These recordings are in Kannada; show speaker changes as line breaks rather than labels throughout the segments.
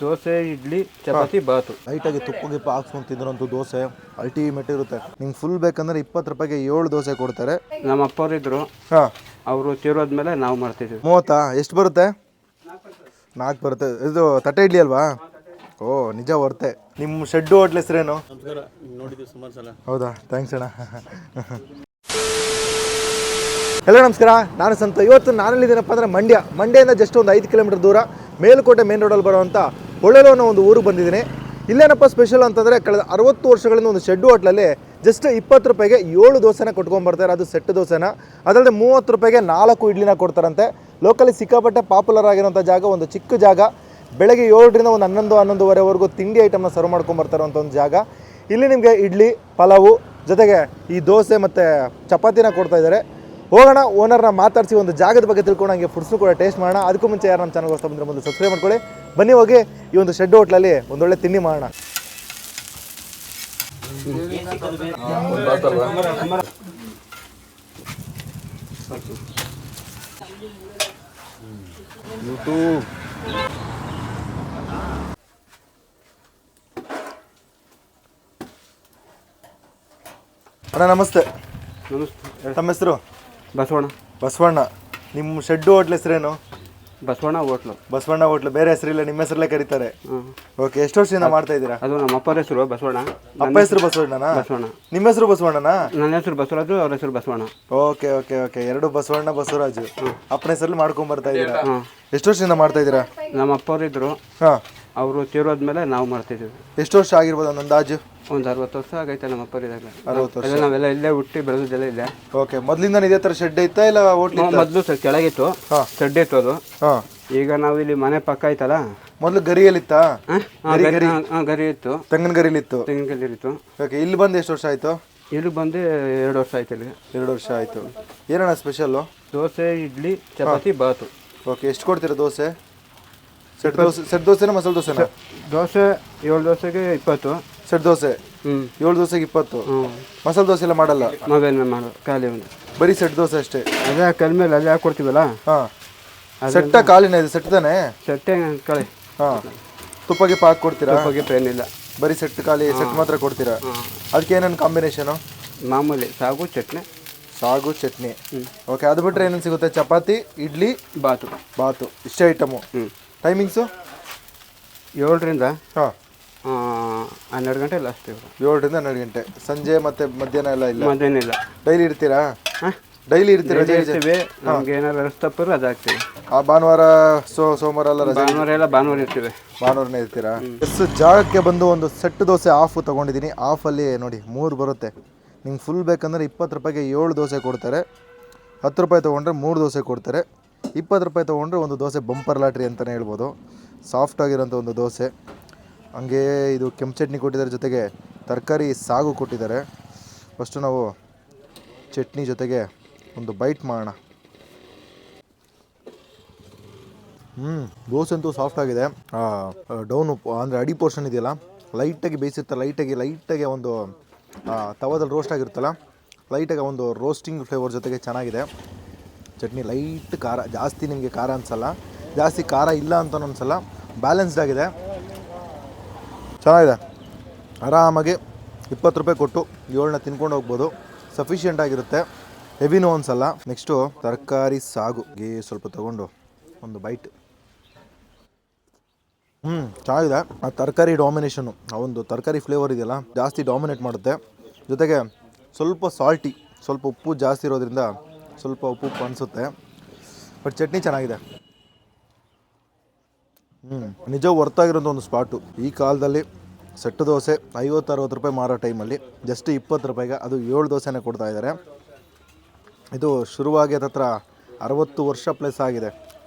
ದೋಸೆ, ಇಡ್ಲಿ, ಚಪಾತಿ, ಬಾತು.
ಲೈಟಾಗಿ ತುಪ್ಪ ಗಿಪ್ಪ ಹಾಕ್ಸ್ಕೊಂಡು ತಿಂದ್ರಂತೂ ದೋಸೆ ಅಲ್ಟಿಮೇಟ್ ಇರುತ್ತೆ. ನಿಂಗೆ ಫುಲ್ ಬೇಕಂದ್ರೆ 20 ರೂಪಾಯಿಗೆ 7 ದೋಸೆ ಕೊಡ್ತಾರೆ.
ನಮ್ಮ ಅಪ್ಪವರಿದ್ರು, ಅವರು ತೀರೋದ್ಮೇಲೆ ನಾವು ಮಾಡ್ತಿದ್ವಿ.
30 ಎಷ್ಟು ಬರುತ್ತೆ? 4 ಬರುತ್ತೆ. ಇದು ತಟ್ಟೆ ಇಡ್ಲಿ ಅಲ್ವಾ? ಓ ನಿಜ ವರ್ತೆ. ನಿಮ್ಮ ಶೆಡ್ಡು ಹೋಟ್ಲ್ ಹೆಸರೇನು?
ನೋಡಿದ್ದೀವಿ ಸುಮಾರು ಸಲ.
ಹೌದಾ, ಥ್ಯಾಂಕ್ಸ್ ಅಣ್ಣ. ಹಲೋ ನಮಸ್ಕಾರ, ನಾನು ಸಂತ. ಇವತ್ತು ನಾನೆಲ್ಲಿದ್ದೀನಪ್ಪ ಅಂದರೆ ಮಂಡ್ಯದಿಂದ ಜಸ್ಟ್ ಒಂದು 5 ಕಿಲೋಮೀಟರ್ ದೂರ ಮೇಲುಕೋಟೆ ಮೇನ್ ರೋಡಲ್ಲಿ ಬರುವಂಥ ಹೊಳೆಲು ಅನ್ನೋ ಒಂದು ಊರಿಗೆ ಬಂದಿದ್ದೀನಿ. ಇಲ್ಲೇನಪ್ಪ ಸ್ಪೆಷಲ್ ಅಂತಂದರೆ ಕಳೆದ 60 ವರ್ಷಗಳಿಂದ ಒಂದು ಶೆಡ್ಡು ಹೋಟ್ಲಲ್ಲಿ ಜಸ್ಟ್ 20 ರೂಪಾಯಿಗೆ 7 ದೋಸೆನ ಕೊಟ್ಕೊಂಡ್ಬರ್ತಾರೆ. ಅದು ಸೆಟ್ ದೋಸೆನ. ಅದಲ್ಲದೆ 30 ರೂಪಾಯಿಗೆ 4 ಇಡ್ಲಿನ ಕೊಡ್ತಾರಂತೆ. ಲೋಕಲಿ ಸಿಕ್ಕಾಪಟ್ಟೆ ಪಾಪ್ಯುಲರ್ ಆಗಿರೋಂಥ ಜಾಗ, ಒಂದು ಚಿಕ್ಕ ಜಾಗ. ಬೆಳಗ್ಗೆ 7ರಿಂದ ಒಂದು 11-11:30ವರೆಗೂ ತಿಂಡಿ ಐಟಮ್ನ ಸರ್ವ್ ಮಾಡ್ಕೊಂಬರ್ತಾರಂಥ ಒಂದು ಜಾಗ. ಇಲ್ಲಿ ನಿಮಗೆ ಇಡ್ಲಿ, ಪಲಾವು ಜೊತೆಗೆ ಈ ದೋಸೆ ಮತ್ತು ಚಪಾತಿನ ಕೊಡ್ತಾ ಇದ್ದಾರೆ. ಹೋಗೋಣ, ಓನರ್ನ ಮಾತಾಡಿಸಿ ಒಂದು ಜಾಗದ ಬಗ್ಗೆ ತಿಳ್ಕೊಂಡು ಹಂಗೆ ಫುಡ್ಸ್ನು ಕೂಡ ಟೇಸ್ಟ್ ಮಾಡೋಣ. ಅದಕ್ಕೂ ಮುಂಚೆ ಯಾರು ನಮ್ಮ ಚಾನಲ್ ಹೊಸ ಬಂದರೆ ಮೊದಲು ಸಬ್ಸ್ಕ್ರೈಬ್ ಮಾಡ್ಕೊಳ್ಳಿ. ಬನ್ನಿ ಹೋಗಿ ಈ ಒಂದು ಶೆಡ್ ಹೋಟ್ಲಲ್ಲಿ ಒಂದೊಳ್ಳೆ ತಿಂಡಿ ಮಾಡೋಣ. ಅಣ್ಣ ನಮಸ್ತೆ.
ನಮಸ್ತೆ.
ತಮ್ಮ ಹೆಸರು? ಬಸವಣ್ಣ. ನಿಮ್ಮ ಶೆಡ್ಡು ಹೋಟ್ಲ್ ಹೆಸರೇನು?
ಬಸವಣ್ಣ ಹೋಟ್ಲು. ಬೇರೆ ಹೆಸರಿಲ್ಲ, ನಿಮ್ಮ ಹೆಸರಲ್ಲೇ ಕರೀತಾರೆ. ಓಕೆ, ಎಷ್ಟು ವರ್ಷದಿಂದ ಮಾಡ್ತಾ ಇದ್ದೀರಾ? ಅದು ನಮ್ಮ ಅಪ್ಪರ ಹೆಸರು ಬಸವಣ್ಣ.
ಅಪ್ಪ ಹೆಸರು ಬಸವಣ್ಣನಾ?
ಬಸವಣ್ಣ.
ನಿಮ್ಮ ಹೆಸರು ಬಸವಣ್ಣನಾ?
ನನ್ನ ಹೆಸರು ಬಸವರಾಜು, ಅವ್ರ ಹೆಸರು ಬಸವಣ್ಣ.
ಓಕೆ ಓಕೆ ಓಕೆ, ಎರಡು ಬಸವಣ್ಣ ಬಸವರಾಜು ಅಪ್ಪನ ಹೆಸರಲ್ಲಿ ಮಾಡ್ಕೊಂಡ್ ಬರ್ತಾ ಇದ್ದೀರಾ. ಎಷ್ಟು ವರ್ಷದಿಂದ ಮಾಡ್ತಾ ಇದ್ದೀರಾ?
ನಮ್ಮ ಅಪ್ಪವರಿದ್ರು, ಅವರು ತೀರೋದ್ಮೇಲೆ ನಾವು ಮಾಡ್ತಿದ್ದೀವಿ.
ಎಷ್ಟು ವರ್ಷ ಆಗಿರ್ಬೋದು ಒಂದು ಅಂದಾಜು?
ಒಂದು 60 ವರ್ಷ ಆಗೈತೆ ನಮ್ಮ ಅಪ್ಪರಿದಾಗ.
60 ವರ್ಷ.
ನಾವೆಲ್ಲ ಇಲ್ಲೇ ಹುಟ್ಟಿ ಬೆಳೆದಿದ್ದೆಲ್ಲ ಇಲ್ಲೇ.
ಓಕೆ, ಮೊದಲಿಂದ ಇದೇ ಥರ ಶೆಡ್ ಇತ್ತಾ ಇಲ್ಲ ಹೋಟ್ಲ್?
ಮೊದಲು ಕೆಳಗಿತ್ತು, ಶೆಡ್ ಇತ್ತು ಅದು. ಈಗ ನಾವು ಇಲ್ಲಿ ಮನೆ ಪಕ್ಕ ಐತಲ್ಲ.
ಮೊದಲು ಗರಿಯಲ್ಲಿತ್ತಾ?
ಗರಿ ಇತ್ತು,
ತೆಂಗಿನ ಗರಿಲಿತ್ತು.
ಇತ್ತು.
ಓಕೆ, ಇಲ್ಲಿ ಬಂದು ಎಷ್ಟು ವರ್ಷ ಆಯ್ತು?
ಇಲ್ಲಿ ಬಂದು 2 ವರ್ಷ ಆಯ್ತು. ಇಲ್ಲಿ
2 ವರ್ಷ ಆಯ್ತು. ಏನಣ್ಣ ಸ್ಪೆಷಲ್ಲು?
ದೋಸೆ, ಇಡ್ಲಿ, ಚಪಾತಿ, ಬಾತು.
ಓಕೆ, ಎಷ್ಟು ಕೊಡ್ತೀರಾ ದೋಸೆ? ಸೆಟ್ ದೋಸೆನಾ ಮಸಾಲೆ ದೋಸೆನಾ?
ದೋಸೆ 7 ದೋಸೆಗೆ 20.
ಸೆಟ್ ದೋಸೆ 7 ದೋಸೆಗೆ 20. ಮಸಾಲೆ ದೋಸೆ ಎಲ್ಲ ಮಾಡಲ್ಲ?
ನಾವೇನು ಮಾಡೋದು, ಖಾಲಿ ಒಂದು
ಬರೀ ಸೆಟ್ ದೋಸೆ ಅಷ್ಟೇ.
ಅದೇ ಕಲ್ ಮೇಲೆ ಅಲ್ಲೇ ಹಾಕೊಡ್ತೀವಲ್ಲ.
ಸೆಟ್ಟ ಕಾಲಿನ ಇದು ಸೆಟ್ ತಾನೆ?
ಸೆಟ್ಟೆ ಕಳೆ.
ತುಪ್ಪ ಗಿಪ್ಪ ಹಾಕಿ ಕೊಡ್ತೀರಾ?
ಏನಿಲ್ಲ,
ಬರೀ ಸೆಟ್ ಖಾಲಿ ಸೆಟ್ ಮಾತ್ರ ಕೊಡ್ತೀರಾ? ಅದಕ್ಕೆ ಏನೇನು ಕಾಂಬಿನೇಷನು?
ಮಾಮೂಲಿ ಸಾಗು ಚಟ್ನಿ.
ಓಕೆ, ಅದು ಬಿಟ್ಟರೆ ಏನೇನು ಸಿಗುತ್ತೆ? ಚಪಾತಿ, ಇಡ್ಲಿ, ಬಾತು ಇಷ್ಟೇ ಐಟಮು. ಟೈಮಿಂಗ್ಸು
7ರಿಂದ 12 ಗಂಟೆ ಲಾಸ್ಟ್.
7ರಿಂದ 12 ಗಂಟೆ. ಸಂಜೆ ಮತ್ತೆ ಮಧ್ಯಾಹ್ನ ಎಲ್ಲ ಇಲ್ಲ?
ಮಧ್ಯಾಹ್ನ ಇಲ್ಲ.
ಡೈಲಿ ಇರ್ತೀರಾ? ಡೈಲಿ ಇರ್ತೀರಾ?
ನಮ್ಗೆ ಏನಾದ್ರು ರಸ್ತಪ್ಪರು ಅದು ಹಾಕ್ತೀವಿ.
ಭಾನುವಾರ ಸೋಮವಾರ ಎಲ್ಲ ರಜೆ?
ಭಾನುವಾರ ಇರ್ತೀವಿ.
ಭಾನುವಾರನೇ ಇರ್ತೀರಾ? ಎಷ್ಟು ಜಾಗಕ್ಕೆ ಬಂದು ಒಂದು ಸೆಟ್ ದೋಸೆ ಆಫ್ ತೊಗೊಂಡಿದ್ದೀನಿ. ಆಫಲ್ಲಿ ನೋಡಿ 3 ಬರುತ್ತೆ. ನಿಮ್ಗೆ ಫುಲ್ ಬೇಕಂದ್ರೆ 20 ರೂಪಾಯಿಗೆ 7 ದೋಸೆ ಕೊಡ್ತಾರೆ. 10 ರೂಪಾಯಿ ತೊಗೊಂಡ್ರೆ 3 ದೋಸೆ ಕೊಡ್ತಾರೆ. 20 ರೂಪಾಯಿ ತೊಗೊಂಡ್ರೆ ಒಂದು ದೋಸೆ ಬಂಪರ್ ಲಾಟ್ರಿ ಅಂತಲೇ ಹೇಳ್ಬೋದು. ಸಾಫ್ಟಾಗಿರೋಂಥ ಒಂದು ದೋಸೆ. ಹಂಗೆ ಇದು ಕೆಂಪು ಚಟ್ನಿ ಕೊಟ್ಟಿದ್ದಾರೆ, ಜೊತೆಗೆ ತರಕಾರಿ ಸಾಗು ಕೊಟ್ಟಿದ್ದಾರೆ. ಫಸ್ಟು ನಾವು ಚಟ್ನಿ ಜೊತೆಗೆ ಒಂದು ಬೈಟ್ ಮಾಡೋಣ. ದೋಸೆ ಅಂತೂ ಸಾಫ್ಟಾಗಿದೆ. ಡೌನು ಅಂದರೆ ಅಡಿ ಪೋರ್ಷನ್ ಇದೆಯಲ್ಲ, ಲೈಟಾಗಿ ಬೇಯಿಸಿರ್ತಾರೆ. ಲೈಟಾಗಿ ಒಂದು ತವಾದಲ್ಲಿ ರೋಸ್ಟ್ ಆಗಿರುತ್ತಲ್ಲ, ಲೈಟಾಗಿ ಒಂದು ರೋಸ್ಟಿಂಗ್ ಫ್ಲೇವರ್ ಜೊತೆಗೆ ಚೆನ್ನಾಗಿದೆ. ಚಟ್ನಿ ಲೈಟ್ ಖಾರ, ಜಾಸ್ತಿ ನಿಮಗೆ ಖಾರ ಅನಿಸಲ್ಲ, ಜಾಸ್ತಿ ಖಾರ ಇಲ್ಲ ಅಂತ ಅನಿಸಲ್ಲ, ಬ್ಯಾಲೆನ್ಸ್ಡ್ ಆಗಿದೆ, ಚೆನ್ನಾಗಿದೆ. ಆರಾಮಾಗಿ 20 ರೂಪಾಯಿ ಕೊಟ್ಟು 7ನ ತಿನ್ಕೊಂಡು ಹೋಗ್ಬೋದು. ಸಫಿಷಿಯೆಂಟ್ ಆಗಿರುತ್ತೆ, ಹೆವಿನೂ ಅನಿಸಲ್ಲ. ನೆಕ್ಸ್ಟು ತರಕಾರಿ ಸಾಗುಗೆ ಸ್ವಲ್ಪ ತೊಗೊಂಡು ಒಂದು ಬೈಟ್. ಚೆನ್ನಾಗಿದೆ. ಆ ತರಕಾರಿ ಡಾಮಿನೇಷನ್ನು, ಆ ಒಂದು ತರಕಾರಿ ಫ್ಲೇವರ್ ಇದೆಯಲ್ಲ, ಜಾಸ್ತಿ ಡಾಮಿನೇಟ್ ಮಾಡುತ್ತೆ. ಜೊತೆಗೆ ಸ್ವಲ್ಪ ಸಾಲ್ಟಿ, ಸ್ವಲ್ಪ ಉಪ್ಪು ಜಾಸ್ತಿ ಇರೋದ್ರಿಂದ ಸ್ವಲ್ಪ ಉಪ್ಪು ಅನಿಸುತ್ತೆ. ಬಟ್ ಚಟ್ನಿ ಚೆನ್ನಾಗಿದೆ. ನಿಜ ಹೊರ್ತಾಗಿರೋಂಥ ಒಂದು ಸ್ಪಾಟು. ಈ ಕಾಲದಲ್ಲಿ ಸೆಟ್ಟು ದೋಸೆ 50-60 ರೂಪಾಯಿ ಮಾರೋ ಟೈಮಲ್ಲಿ ಜಸ್ಟ್ 20 ರೂಪಾಯಿಗೆ ಅದು 7 ದೋಸೆನೇ ಕೊಡ್ತಾ ಇದ್ದಾರೆ. ಇದು ಶುರುವಾಗಿ ಹತ್ರ 60 ವರ್ಷ ಪ್ಲಸ್ ಆಗಿದೆ.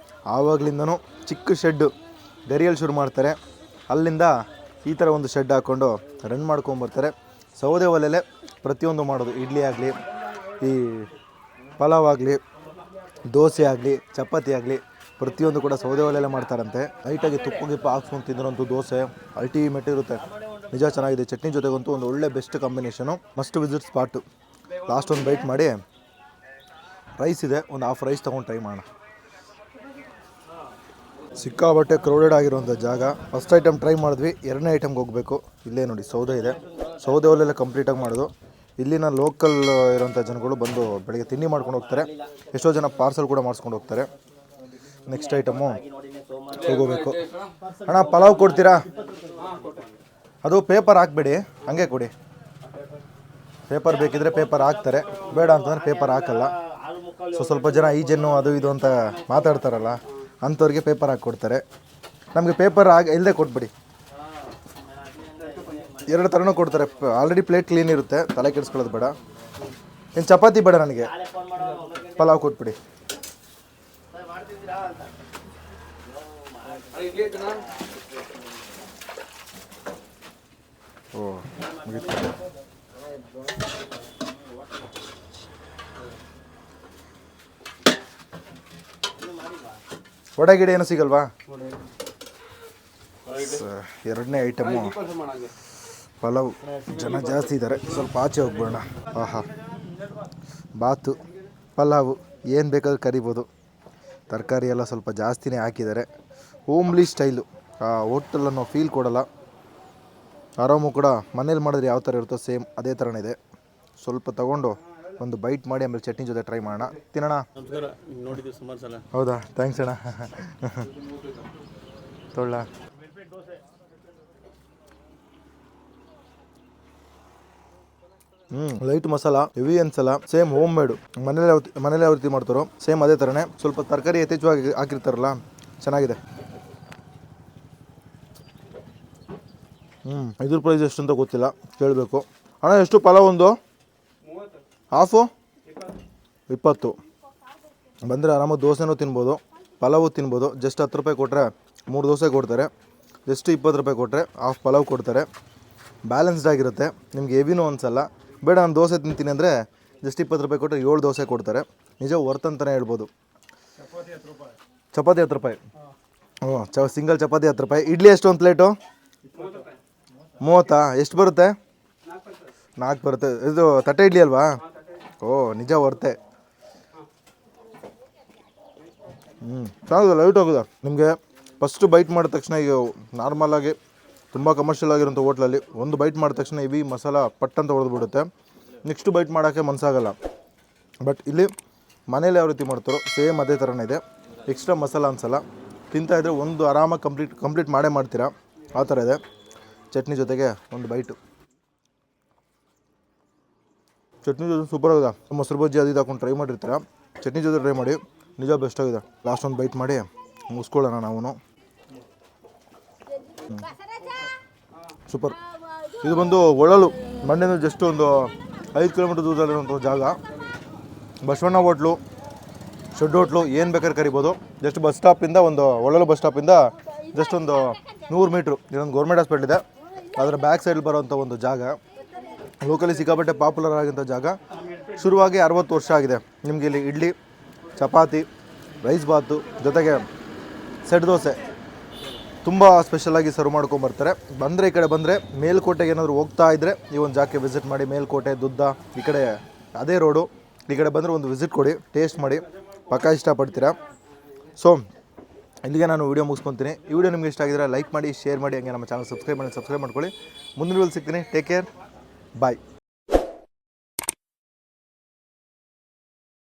ಆವಾಗಲಿಂದನೂ ಚಿಕ್ಕ ಶೆಡ್ಡು ಗರಿಯಲ್ಲಿ ಶುರು ಮಾಡ್ತಾರೆ. ಅಲ್ಲಿಂದ ಈ ಥರ ಒಂದು ಶೆಡ್ ಹಾಕ್ಕೊಂಡು ರನ್ ಮಾಡ್ಕೊಂಬರ್ತಾರೆ. ಸೌದೆ ಒಲೆಯಲ್ಲೇ ಪ್ರತಿಯೊಂದು ಮಾಡೋದು. ಇಡ್ಲಿ ಆಗಲಿ, ಈ ಪಲಾವ್ ಆಗಲಿ, ದೋಸೆ ಆಗಲಿ, ಚಪಾತಿ ಆಗಲಿ, ಪ್ರತಿಯೊಂದು ಕೂಡ ಸೌದೆ ಒಲೆಯಲ್ಲೇ ಮಾಡ್ತಾರಂತೆ. ಲೈಟಾಗಿ ತುಪ್ಪ ಗಿಪ್ಪ ಹಾಕ್ಸ್ಕೊಂಡು ತಿಂದ್ರಂತೂ ದೋಸೆ ಅಲ್ಟಿಮೇಟ್ ಇರುತ್ತೆ. ನಿಜ ಚೆನ್ನಾಗಿದೆ. ಚಟ್ನಿ ಜೊತೆಗಂತೂ ಒಂದು ಒಳ್ಳೆ best combination. Must visit spot. Last ಒಂದು ಬೈಟ್ ಮಾಡಿ, ರೈಸ್ ಇದೆ, ಒಂದು ಹಾಫ್ ರೈಸ್ ತೊಗೊಂಡು ಟ್ರೈ ಮಾಡೋಣ. ಸಿಕ್ಕಾಬಟ್ಟೆ ಕ್ರೌಡೆಡ್ ಆಗಿರುವಂಥ ಜಾಗ. ಫಸ್ಟ್ ಐಟಮ್ ಟ್ರೈ ಮಾಡಿದ್ವಿ, ಎರಡನೇ ಐಟಮ್ಗೆ ಹೋಗಬೇಕು. ಇಲ್ಲೇ ನೋಡಿ ಸೌದೆ ಇದೆ, ಸೌದೆ ಒಲೆಲ್ಲ ಕಂಪ್ಲೀಟಾಗಿ ಮಾಡೋದು. ಇಲ್ಲಿನ ಲೋಕಲ್ ಇರೋಂಥ ಜನಗಳು ಬಂದು ಬೆಳಗ್ಗೆ ತಿಂಡಿ ಮಾಡ್ಕೊಂಡು ಹೋಗ್ತಾರೆ, ಎಷ್ಟೋ ಜನ ಪಾರ್ಸಲ್ ಕೂಡ ಮಾಡಿಸ್ಕೊಂಡು ಹೋಗ್ತಾರೆ. ನೆಕ್ಸ್ಟ್ ಐಟಮು ಹೋಗಬೇಕು. ಅಣ್ಣ ಪಲಾವ್ ಕೊಡ್ತೀರಾ? ಅದು ಪೇಪರ್ ಹಾಕಬೇಡಿ, ಹಂಗೆ ಕೊಡಿ. ಪೇಪರ್ ಬೇಕಿದ್ರೆ ಪೇಪರ್ ಹಾಕ್ತಾರೆ, ಬೇಡ ಅಂತಂದ್ರೆ ಪೇಪರ್ ಹಾಕಲ್ಲ. ಸ್ವಲ್ಪ ಜನ ಈಜನ್ನು ಅದು ಇದು ಅಂತ ಮಾತಾಡ್ತಾರಲ್ಲ, ಅಂಥವ್ರಿಗೆ ಪೇಪರ್ ಹಾಕಿ ಕೊಡ್ತಾರೆ. ನಮಗೆ ಪೇಪರ್ ಇಲ್ಲದೆ ಕೊಟ್ಬಿಡಿ. ಎರಡು ಥರನೂ ಕೊಡ್ತಾರೆ. ಆಲ್ರೆಡಿ ಪ್ಲೇಟ್ ಕ್ಲೀನ್ ಇರುತ್ತೆ, ತಲೆ ಕೆಡಿಸ್ಕೊಳ್ಳೋದು ಬೇಡ. ಇನ್ನು ಚಪಾತಿ ಬೇಡ ನನಗೆ, ಪಲಾವ್ ಕೊಟ್ಬಿಡಿ. ಓ ಮುಗಿತು. ವಡೆ ಗಿಡ ಏನು ಸಿಗಲ್ವಾ? ಎರಡನೇ ಐಟಮು ಪಲಾವ್. ಜನ ಜಾಸ್ತಿ ಇದ್ದಾರೆ, ಸ್ವಲ್ಪ ಆಚೆ ಹೋಗ್ಬೋಣ. ಆಹಾ, ಬಾತು ಪಲಾವು ಏನು ಬೇಕಾದ್ರೂ ಕರಿಬೋದು. ತರಕಾರಿ ಎಲ್ಲ ಸ್ವಲ್ಪ ಜಾಸ್ತಿನೇ ಹಾಕಿದ್ದಾರೆ. ಹೋಮ್ಲಿ ಸ್ಟೈಲು, ಆ ಹೋಟೆಲ್ ಅನ್ನೋ ಫೀಲ್ ಕೊಡಲ್ಲ. ಆರಾಮು ಕೂಡ ಮನೇಲಿ ಮಾಡಿದ್ರೆ ಯಾವ ಥರ ಇರುತ್ತೋ ಸೇಮ್ ಅದೇ ಥರನೇ ಇದೆ. ಸ್ವಲ್ಪ ತೊಗೊಂಡು ಒಂದು ಬೈಟ್ ಮಾಡಿ ಆಮೇಲೆ ಚಟ್ನಿ ಜೊತೆ ಟ್ರೈ ಮಾಡೋಣ. ತಿನ್ನೋಣ.
ನಮಸ್ಕಾರ, ನೋಡಿದ್ದೀವಿ ಸುಮಾರು ಸಲ.
ಹೌದಾ, ಥ್ಯಾಂಕ್ಸ್ ಅಣ್ಣ. ತೊಳ್ಳ ಲೈಟ್ ಮಸಾಲ, ಹೆವಿ ಅನ್ಸಲ್ಲ. ಸೇಮ್ ಹೋಮ್ ಮೇಡು, ಮನೇಲಿ ಯಾವ ರೀತಿ ಮಾಡ್ತಾರೋ ಸೇಮ್ ಅದೇ ಥರನೇ. ಸ್ವಲ್ಪ ತರಕಾರಿ ಯಥೇಚ್ಛವಾಗಿ ಹಾಕಿರ್ತಾರಲ್ಲ, ಚೆನ್ನಾಗಿದೆ. ಇದ್ರ ಪ್ರೈಸ್ ಎಷ್ಟು ಅಂತ ಗೊತ್ತಿಲ್ಲ, ಕೇಳಬೇಕು. ಅಣ್ಣ ಎಷ್ಟು ಪಲಾವ್? ಒಂದು ಹಾಫು 20. ಬಂದರೆ ಆರಾಮಾಗಿ ದೋಸೆನೂ ತಿನ್ಬೋದು, ಪಲಾವು ತಿನ್ಬೋದು. ಜಸ್ಟ್ 10 ರೂಪಾಯಿ ಕೊಟ್ಟರೆ 3 ದೋಸೆ ಕೊಡ್ತಾರೆ. ಜಸ್ಟ್ 20 ರೂಪಾಯಿ ಕೊಟ್ಟರೆ ಹಾಫ್ ಪಲಾವ್ ಕೊಡ್ತಾರೆ. ಬ್ಯಾಲೆನ್ಸ್ಡ್ ಆಗಿರುತ್ತೆ, ನಿಮ್ಗೆ ಹೆವಿನೂ ಅನಿಸಲ್ಲ. ಬೇಡ ನಾನು ದೋಸೆ ತಿಂತೀನಿ ಅಂದರೆ ಜಸ್ಟ್ 20 ರೂಪಾಯಿ ಕೊಟ್ಟರೆ 7 ದೋಸೆ ಕೊಡ್ತಾರೆ. ನಿಜ ವರ್ತ್ ಅಂತಲೇ ಹೇಳ್ಬೋದು. ಚಪಾತಿ 10 ರೂಪಾಯಿ. ಹ್ಞೂ, ಸಿಂಗಲ್ ಚಪಾತಿ 10 ರೂಪಾಯಿ. ಇಡ್ಲಿ ಎಷ್ಟು ಒಂದು ಪ್ಲೇಟು? 30. ಎಷ್ಟು ಬರುತ್ತೆ? 4 ಬರುತ್ತೆ. ಇದು ತಟ್ಟೆ ಇಡ್ಲಿ ಅಲ್ವಾ? ಓ ನಿಜ ವರ್ತೆ. ಚೆನ್ನಾಗಿದೆ, ಲೈಟ್ ಹೋಗಿದೆ. ನಿಮಗೆ ಫಸ್ಟು ಬೈಟ್ ಮಾಡಿದ ತಕ್ಷಣ, ಈಗ ನಾರ್ಮಲಾಗಿ ತುಂಬ ಕಮರ್ಷಿಯಲ್ ಆಗಿರೋಂಥ ಹೋಟ್ಲಲ್ಲಿ ಒಂದು ಬೈಟ್ ಮಾಡಿದ ತಕ್ಷಣ ಹೆವಿ ಮಸಾಲ ಪಟ್ಟಂತ ಹೊಡೆದ್ಬಿಡುತ್ತೆ. ನೆಕ್ಸ್ಟ್ ಬೈಟ್ ಮಾಡೋಕ್ಕೆ ಮನಸ್ಸಾಗಲ್ಲ. ಬಟ್ ಇಲ್ಲಿ ಮನೇಲಿ ಯಾವ ರೀತಿ ಮಾಡ್ತಾರೋ ಸೇಮ್ ಅದೇ ಥರನೇ ಇದೆ. ಎಕ್ಸ್ಟ್ರಾ ಮಸಾಲ ಅನ್ಸಲ್ಲ. ತಿಂತಾಯಿದ್ರೆ ಒಂದು ಆರಾಮಾಗಿ ಕಂಪ್ಲೀಟ್ ಮಾಡೇ ಮಾಡ್ತೀರಾ, ಆ ಥರ ಇದೆ. ಚಟ್ನಿ ಜೊತೆಗೆ ಒಂದು ಬೈಟು. ಚಟ್ನಿ ಜೊತೆ ಸೂಪರ್ ಆಗಿದೆ. ಮೊಸರು ಬಜ್ಜಿ ಅದು ಇದು ಹಾಕೊಂಡು ಟ್ರೈ ಮಾಡಿರ್ತೀರ, ಚಟ್ನಿ ಜೊತೆ ಟ್ರೈ ಮಾಡಿ, ನಿಜ ಬೆಸ್ಟ್ ಆಗಿದೆ. ಲಾಸ್ಟ್ ಒಂದು ಬೈಟ್ ಮಾಡಿ ಮುಗಿಸ್ಕೊಳ್ಳೋಣ ನಾವು. ಸೂಪರ್. ಇದು ಬಂದು ಒಳಲು, ಮಂಡ್ಯದಿಂದ ಜಸ್ಟ್ ಒಂದು 5 ಕಿಲೋಮೀಟರ್ ದೂರದಲ್ಲಿರುವಂಥ ಜಾಗ. ಬಸವಣ್ಣ ಹೋಟ್ಲು, ಶೆಡ್ ಹೋಟ್ಲು, ಏನು ಬೇಕಾದ್ರೆ ಕರಿಬೋದು. ಜಸ್ಟ್ ಬಸ್ ಸ್ಟಾಪಿಂದ, ಒಂದು ಒಳಲು ಬಸ್ ಸ್ಟಾಪಿಂದ ಜಸ್ಟ್ ಒಂದು 100 ಮೀಟ್ರು ಇನ್ನೊಂದು ಗೌರ್ಮೆಂಟ್ ಹಾಸ್ಪಿಟಲ್ ಇದೆ, ಅದರ ಬ್ಯಾಕ್ ಸೈಡ್ ಬರೋವಂಥ ಒಂದು ಜಾಗ. ಲೋಕಲಿ ಸಿಕ್ಕಾಪಟ್ಟೆ ಪಾಪ್ಯುಲರ್ ಆಗಿಂಥ ಜಾಗ. ಶುರುವಾಗಿ 60 ವರ್ಷ ಆಗಿದೆ. ನಿಮಗೆ ಇಲ್ಲಿ ಇಡ್ಲಿ, ಚಪಾತಿ, ರೈಸ್ ಬಾತು ಜೊತೆಗೆ ಸೆಟ್ ದೋಸೆ ತುಂಬ ಸ್ಪೆಷಲಾಗಿ ಸರ್ವ್ ಮಾಡ್ಕೊಂಬರ್ತಾರೆ. ಬಂದರೆ ಈ ಕಡೆ ಬಂದರೆ ಮೇಲ್ಕೋಟೆಗೆ ಏನಾದರೂ ಹೋಗ್ತಾ ಇದ್ದರೆ ಈ ಒಂದು ಜಾಗಕ್ಕೆ ವಿಸಿಟ್ ಮಾಡಿ. ಮೇಲ್ಕೋಟೆ, ದುದ್ದ ಈ ಕಡೆ ಅದೇ ರೋಡು. ಈ ಕಡೆ ಬಂದರೆ ಒಂದು ವಿಸಿಟ್ ಕೊಡಿ, ಟೇಸ್ಟ್ ಮಾಡಿ, ಪಕ್ಕಾ ಇಷ್ಟಪಡ್ತೀರಾ. ಸೊ ಇಲ್ಲಿಗೆ ನಾನು ವೀಡಿಯೋ ಮುಗಿಸ್ಕೊತೀನಿ. ಈ ವಿಡಿಯೋ ನಿಮ್ಗೆ ಇಷ್ಟ ಆಗಿದ್ರೆ ಲೈಕ್ ಮಾಡಿ, ಶೇರ್ ಮಾಡಿ, ಹಂಗೆ ನಮ್ಮ ಚಾನಲ್ ಸಬ್ಸ್ಕ್ರೈಬ್ ಮಾಡ್ಕೊಳ್ಳಿ. ಮುಂದಿನ ವಿಡಿಯೋಲಿ ಸಿಗ್ತೀನಿ. ಟೇಕ್ ಕೇರ್, ಬಾಯ್.